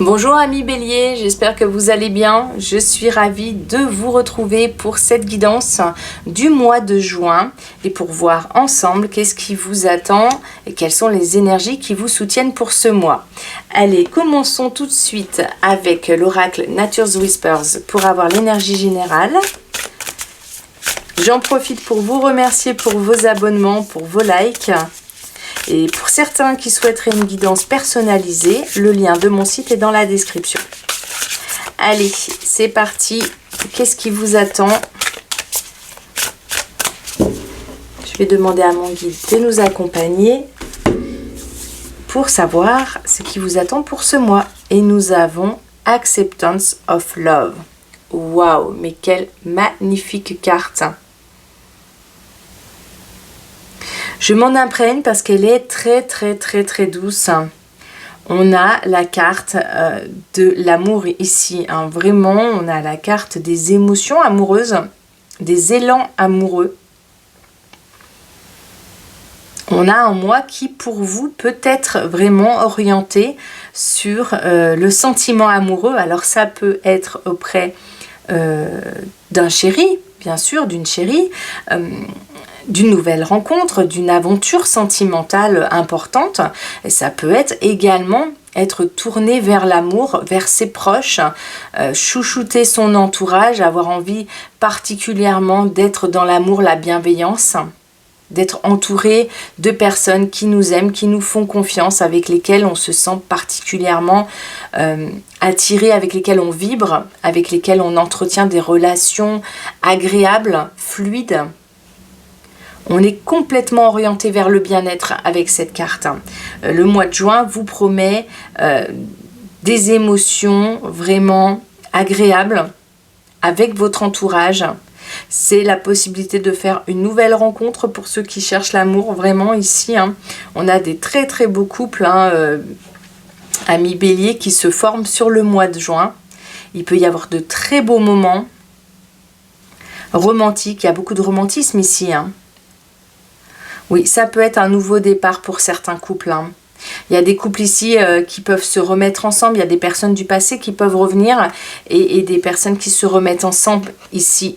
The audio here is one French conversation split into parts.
Bonjour amis Bélier, j'espère que vous allez bien. Je suis ravie de vous retrouver pour cette guidance du mois de juin et pour voir ensemble qu'est-ce qui vous attend et quelles sont les énergies qui vous soutiennent pour ce mois. Allez, commençons tout de suite avec l'oracle Nature's Whispers pour avoir l'énergie générale. J'en profite pour vous remercier pour vos abonnements, pour vos likes. Et pour certains qui souhaiteraient une guidance personnalisée, le lien de mon site est dans la description. Allez, c'est parti. Qu'est-ce qui vous attend? Je vais demander à mon guide de nous accompagner pour savoir ce qui vous attend pour ce mois. Et nous avons Acceptance of Love. Waouh, mais quelle magnifique carte! Je m'en imprègne parce qu'elle est très douce. On a la carte de l'amour ici. Hein. Vraiment, on a la carte des émotions amoureuses, des élans amoureux. On a un mois qui, pour vous, peut être vraiment orienté sur le sentiment amoureux. Alors, ça peut être auprès d'un chéri, bien sûr, d'une chérie, d'une nouvelle rencontre, d'une aventure sentimentale importante. Et ça peut être également être tourné vers l'amour, vers ses proches, chouchouter son entourage, avoir envie particulièrement d'être dans l'amour, la bienveillance, d'être entouré de personnes qui nous aiment, qui nous font confiance, avec lesquelles on se sent particulièrement attiré, avec lesquelles on vibre, avec lesquelles on entretient des relations agréables, fluides. On est complètement orienté vers le bien-être avec cette carte. Le mois de juin vous promet des émotions vraiment agréables avec votre entourage. C'est la possibilité de faire une nouvelle rencontre pour ceux qui cherchent l'amour. Vraiment ici, hein, on a des très beaux couples, amis Bélier, qui se forment sur le mois de juin. Il peut y avoir de très beaux moments romantiques. Il y a beaucoup de romantisme ici, hein. Oui, ça peut être un nouveau départ pour certains couples. Hein. Il y a des couples ici qui peuvent se remettre ensemble. Il y a des personnes du passé qui peuvent revenir et des personnes qui se remettent ensemble ici.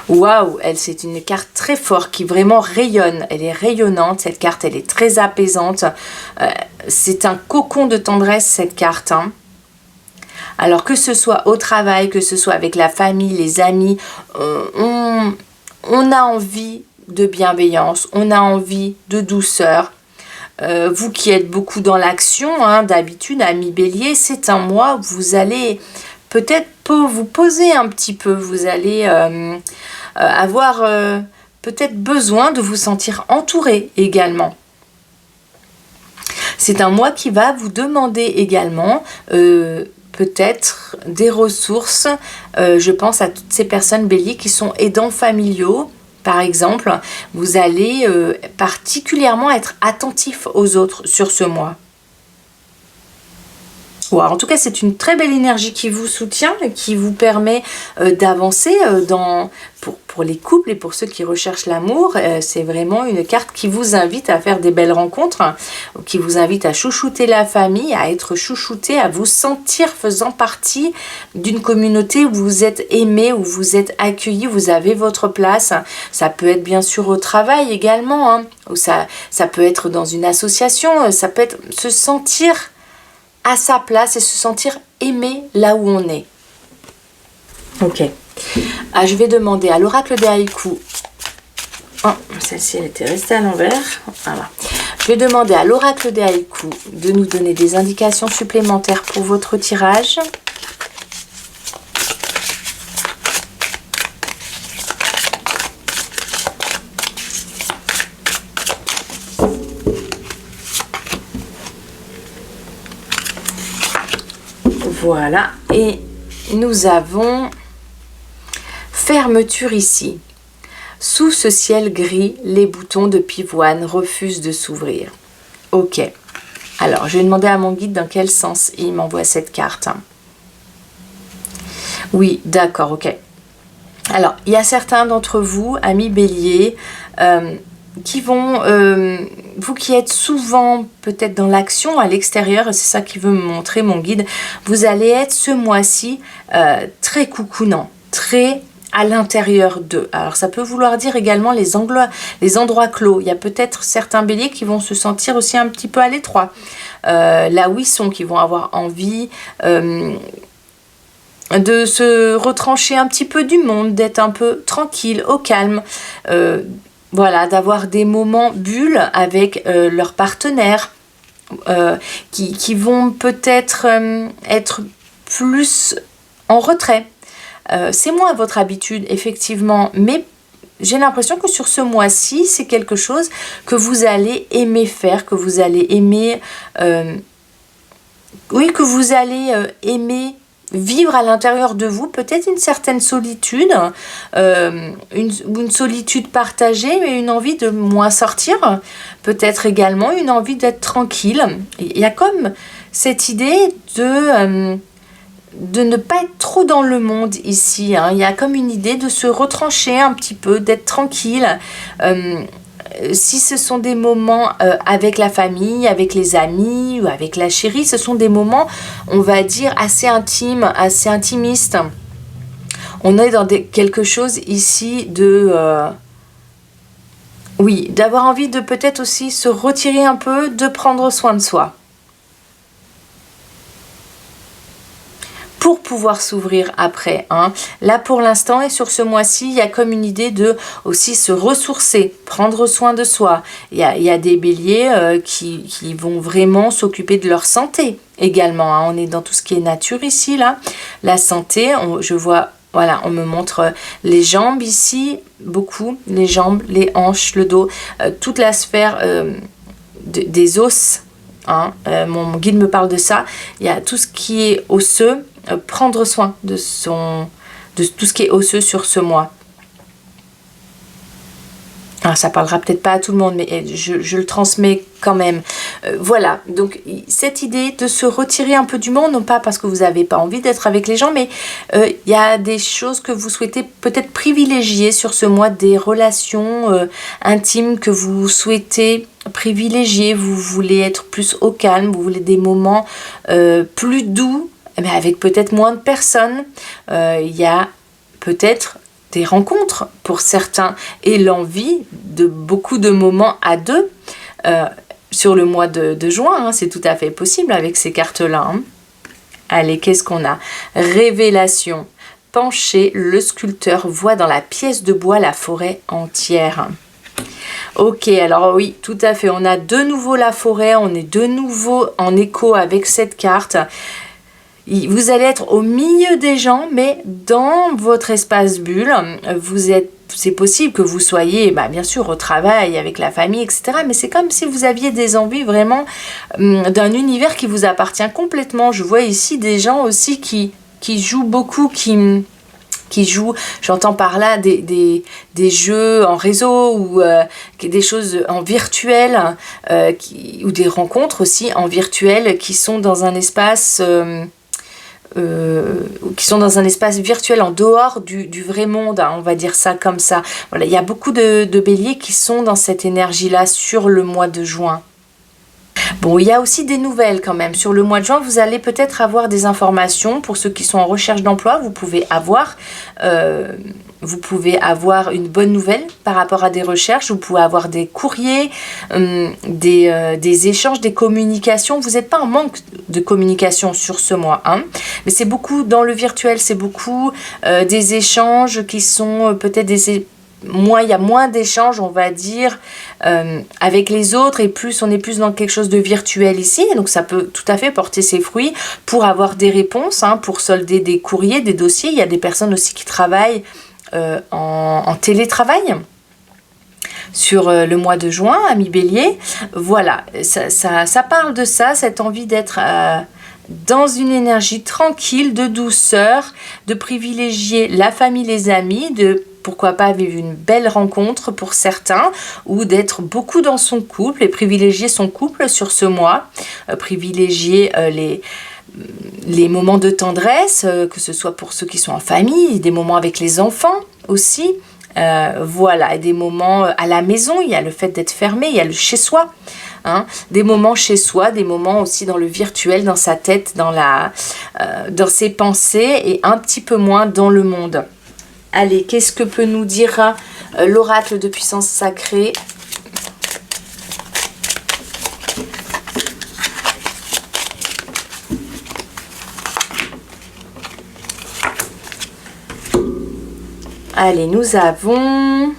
Waouh, c'est une carte très forte qui vraiment rayonne. Elle est rayonnante, cette carte. Elle est très apaisante. C'est un cocon de tendresse, cette carte. Hein. Alors que ce soit au travail, que ce soit avec la famille, les amis, on a envie de bienveillance, on a envie de douceur. Vous qui êtes beaucoup dans l'action, hein, d'habitude, amis Bélier, c'est un mois où vous allez peut-être vous poser un petit peu. Vous allez avoir peut-être besoin de vous sentir entouré également. C'est un mois qui va vous demander également peut-être des ressources. Je pense à toutes ces personnes Bélier qui sont aidants familiaux. Par exemple, vous allez particulièrement être attentif aux autres sur ce mois. Wow, en tout cas, c'est une très belle énergie qui vous soutient et qui vous permet d'avancer pour les couples et pour ceux qui recherchent l'amour. C'est vraiment une carte qui vous invite à faire des belles rencontres, qui vous invite à chouchouter la famille, à être chouchouté, à vous sentir faisant partie d'une communauté où vous êtes aimé, où vous êtes accueilli, vous avez votre place. Ça peut être bien sûr au travail également, hein, ou ça peut être dans une association, ça peut être se sentir à sa place et se sentir aimé là où on est. Ok. Je vais demander à l'oracle des haïkus. Oh, celle-ci, elle était restée à l'envers. Voilà. Je vais demander à l'oracle des haïkus de nous donner des indications supplémentaires pour votre tirage. Voilà, et nous avons fermeture ici. Sous ce ciel gris, les boutons de pivoine refusent de s'ouvrir. Ok, alors je vais demander à mon guide dans quel sens il m'envoie cette carte. Oui, d'accord, ok. Alors, il y a certains d'entre vous, amis Bélier, qui vont, vous qui êtes souvent peut-être dans l'action à l'extérieur, et c'est ça qui veut me montrer mon guide, vous allez être ce mois-ci très coucounant, très à l'intérieur d'eux. Alors ça peut vouloir dire également les endroits clos. Il y a peut-être certains béliers qui vont se sentir aussi un petit peu à l'étroit, là où ils sont, qui vont avoir envie de se retrancher un petit peu du monde, d'être un peu tranquille, au calme, voilà, d'avoir des moments bulles avec leurs partenaires qui vont peut-être être plus en retrait. C'est moins votre habitude, effectivement, mais j'ai l'impression que sur ce mois-ci, c'est quelque chose que vous allez aimer faire, que vous allez aimer... oui, que vous allez aimer vivre à l'intérieur de vous, peut-être une certaine solitude, une solitude partagée, mais une envie de moins sortir, peut-être également une envie d'être tranquille. Il y a comme cette idée de ne pas être trop dans le monde ici, hein. Il y a comme une idée de se retrancher un petit peu, d'être tranquille. Si ce sont des moments avec la famille, avec les amis ou avec la chérie, ce sont des moments, on va dire, assez intimes, assez intimistes. On est dans quelque chose ici de... oui, d'avoir envie de peut-être aussi se retirer un peu, de prendre soin de soi. Pour pouvoir s'ouvrir après, hein. Là pour l'instant et sur ce mois-ci, il y a comme une idée de aussi se ressourcer, prendre soin de soi. Il y a des béliers qui vont vraiment s'occuper de leur santé également, hein. On est dans tout ce qui est nature ici, là. La santé, je vois, voilà, on me montre les jambes ici, beaucoup, les jambes, les hanches, le dos, toute la sphère des os, hein. Mon guide me parle de ça. Il y a tout ce qui est osseux, prendre soin de tout ce qui est osseux sur ce mois. Alors, ça parlera peut-être pas à tout le monde, mais je le transmets quand même. Voilà, donc cette idée de se retirer un peu du monde, non pas parce que vous n'avez pas envie d'être avec les gens, mais il y a des choses que vous souhaitez peut-être privilégier sur ce mois, des relations intimes que vous souhaitez privilégier, vous voulez être plus au calme, vous voulez des moments plus doux, mais avec peut-être moins de personnes. Il y a peut-être des rencontres pour certains et l'envie de beaucoup de moments à deux sur le mois de juin, hein, c'est tout à fait possible avec ces cartes-là, hein. Allez, qu'est-ce qu'on a? Révélation. Penché, le sculpteur voit dans la pièce de bois la forêt entière. Ok, alors oui, tout à fait, on a de nouveau la forêt, on est de nouveau en écho avec cette carte. Vous allez être au milieu des gens, mais dans votre espace bulle, c'est possible que vous soyez, bien sûr, au travail, avec la famille, etc. Mais c'est comme si vous aviez des envies vraiment d'un univers qui vous appartient complètement. Je vois ici des gens aussi qui jouent beaucoup, qui jouent, j'entends par là des jeux en réseau ou des choses en virtuel ou des rencontres aussi en virtuel qui sont dans un espace... qui sont dans un espace virtuel en dehors du vrai monde, hein, on va dire ça comme ça. Voilà, il y a beaucoup de béliers qui sont dans cette énergie-là sur le mois de juin. Bon, il y a aussi des nouvelles quand même. Sur le mois de juin, vous allez peut-être avoir des informations. Pour ceux qui sont en recherche d'emploi, vous pouvez avoir une bonne nouvelle par rapport à des recherches. Vous pouvez avoir des courriers, des échanges, des communications. Vous n'êtes pas en manque de communication sur ce mois, hein. Mais c'est beaucoup dans le virtuel, c'est beaucoup des échanges qui sont peut-être il y a moins d'échanges, on va dire, avec les autres, et on est plus dans quelque chose de virtuel ici, donc ça peut tout à fait porter ses fruits pour avoir des réponses, hein, pour solder des courriers, des dossiers. Il y a des personnes aussi qui travaillent en télétravail sur le mois de juin, amis bélier. Voilà, ça parle de ça, cette envie d'être... dans une énergie tranquille, de douceur, de privilégier la famille, les amis, de pourquoi pas vivre une belle rencontre pour certains, ou d'être beaucoup dans son couple et privilégier son couple sur ce mois, privilégier les moments de tendresse, que ce soit pour ceux qui sont en famille, des moments avec les enfants aussi, Voilà, et des moments à la maison, il y a le fait d'être fermé, il y a le chez soi. Hein, des moments chez soi, des moments aussi dans le virtuel, dans sa tête, dans ses pensées et un petit peu moins dans le monde. Allez, qu'est-ce que peut nous dire l'oracle de puissance sacrée ? Allez, nous avons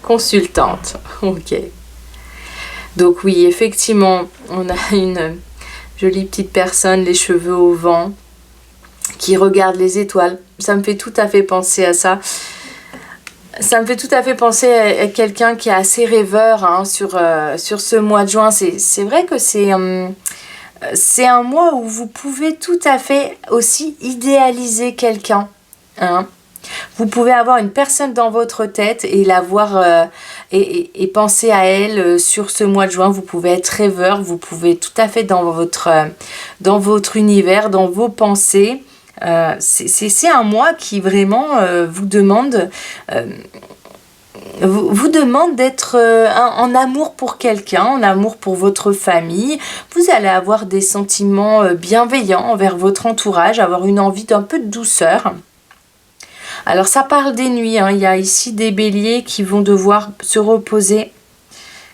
consultante. Ok. Donc oui, effectivement, on a une jolie petite personne, les cheveux au vent, qui regarde les étoiles. Ça me fait tout à fait penser à ça. Ça me fait tout à fait penser à quelqu'un qui est assez rêveur hein, sur ce mois de juin. C'est vrai que c'est un mois où vous pouvez tout à fait aussi idéaliser quelqu'un. Hein. Vous pouvez avoir une personne dans votre tête et la voir et penser à elle sur ce mois de juin. Vous pouvez être rêveur, vous pouvez tout à fait dans votre univers, dans vos pensées. C'est un mois qui vraiment vous demande d'être en amour pour quelqu'un, en amour pour votre famille. Vous allez avoir des sentiments bienveillants envers votre entourage, avoir une envie d'un peu de douceur. Alors ça parle des nuits, hein. Il y a ici des béliers qui vont devoir se reposer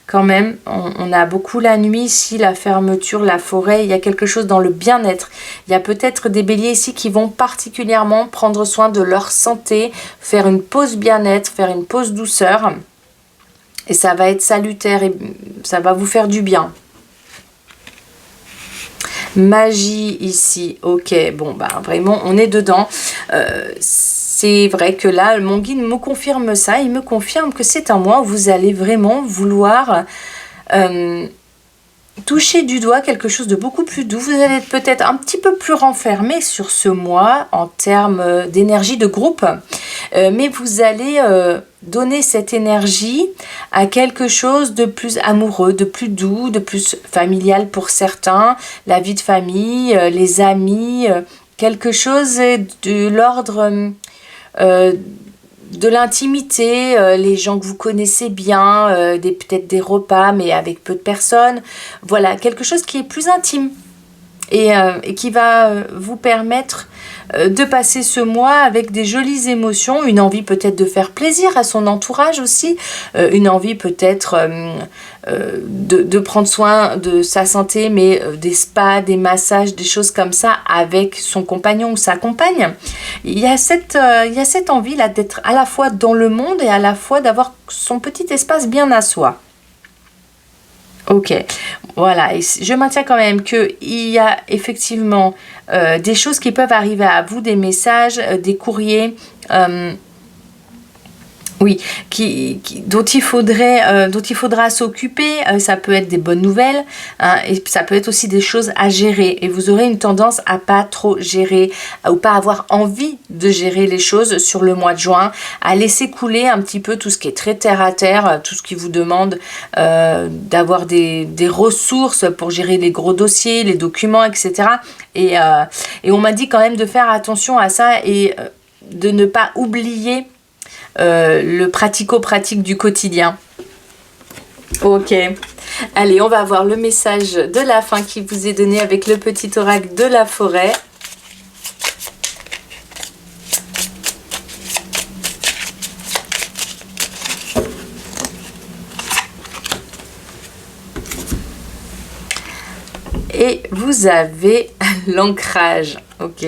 quand même. On a beaucoup la nuit ici, la fermeture, la forêt, il y a quelque chose dans le bien-être. Il y a peut-être des béliers ici qui vont particulièrement prendre soin de leur santé, faire une pause bien-être, faire une pause douceur. Et ça va être salutaire et ça va vous faire du bien. Magie ici, ok, bon bah vraiment on est dedans. C'est vrai que là, mon guide me confirme ça. Il me confirme que c'est un mois où vous allez vraiment vouloir toucher du doigt quelque chose de beaucoup plus doux. Vous allez être peut-être un petit peu plus renfermé sur ce mois en termes d'énergie de groupe. Mais vous allez donner cette énergie à quelque chose de plus amoureux, de plus doux, de plus familial pour certains. La vie de famille, les amis, quelque chose de l'ordre... de l'intimité, les gens que vous connaissez bien, peut-être des repas mais avec peu de personnes, voilà, quelque chose qui est plus intime et qui va vous permettre de passer ce mois avec des jolies émotions, une envie peut-être de faire plaisir à son entourage aussi, une envie peut-être de prendre soin de sa santé, mais des spas, des massages, des choses comme ça avec son compagnon ou sa compagne. Il y a cette envie là d'être à la fois dans le monde et à la fois d'avoir son petit espace bien à soi. Ok, voilà, et je maintiens quand même qu'il y a effectivement des choses qui peuvent arriver à vous, des messages, des courriers, oui, dont il faudra s'occuper. Ça peut être des bonnes nouvelles hein, et ça peut être aussi des choses à gérer. Et vous aurez une tendance à pas trop gérer ou pas avoir envie de gérer les choses sur le mois de juin, à laisser couler un petit peu tout ce qui est très terre à terre, tout ce qui vous demande d'avoir des ressources pour gérer les gros dossiers, les documents, etc. Et on m'a dit quand même de faire attention à ça et de ne pas oublier le pratico-pratique du quotidien. Ok, allez, on va voir le message de la fin qui vous est donné avec le petit oracle de la forêt. Et vous avez l'ancrage. Ok,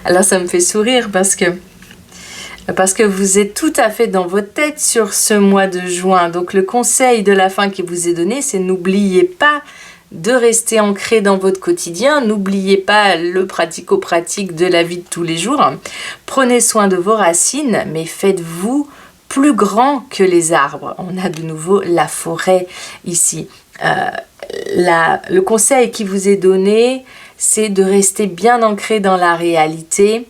alors ça me fait sourire parce que vous êtes tout à fait dans votre tête sur ce mois de juin. Donc le conseil de la fin qui vous est donné, c'est n'oubliez pas de rester ancré dans votre quotidien. N'oubliez pas le pratico-pratique de la vie de tous les jours. Prenez soin de vos racines, mais faites-vous plus grand que les arbres. On a de nouveau la forêt ici. Le conseil qui vous est donné, c'est de rester bien ancré dans la réalité,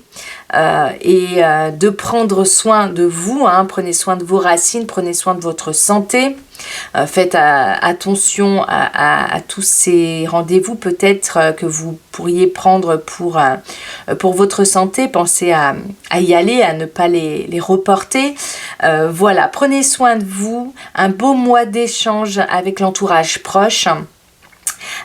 de prendre soin de vous, hein. Prenez soin de vos racines, prenez soin de votre santé. Faites attention à tous ces rendez-vous peut-être que vous pourriez prendre pour votre santé. Pensez à y aller, à ne pas les reporter. Voilà, prenez soin de vous. Un beau mois d'échange avec l'entourage proche.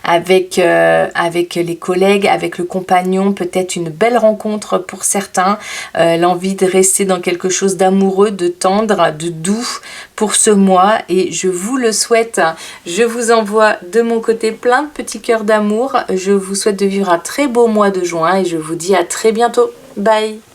Avec les collègues, avec le compagnon, peut-être une belle rencontre pour certains, l'envie de rester dans quelque chose d'amoureux, de tendre, de doux pour ce mois, et je vous le souhaite. Je vous envoie de mon côté plein de petits cœurs d'amour. Je vous souhaite de vivre un très beau mois de juin et je vous dis à très bientôt. Bye!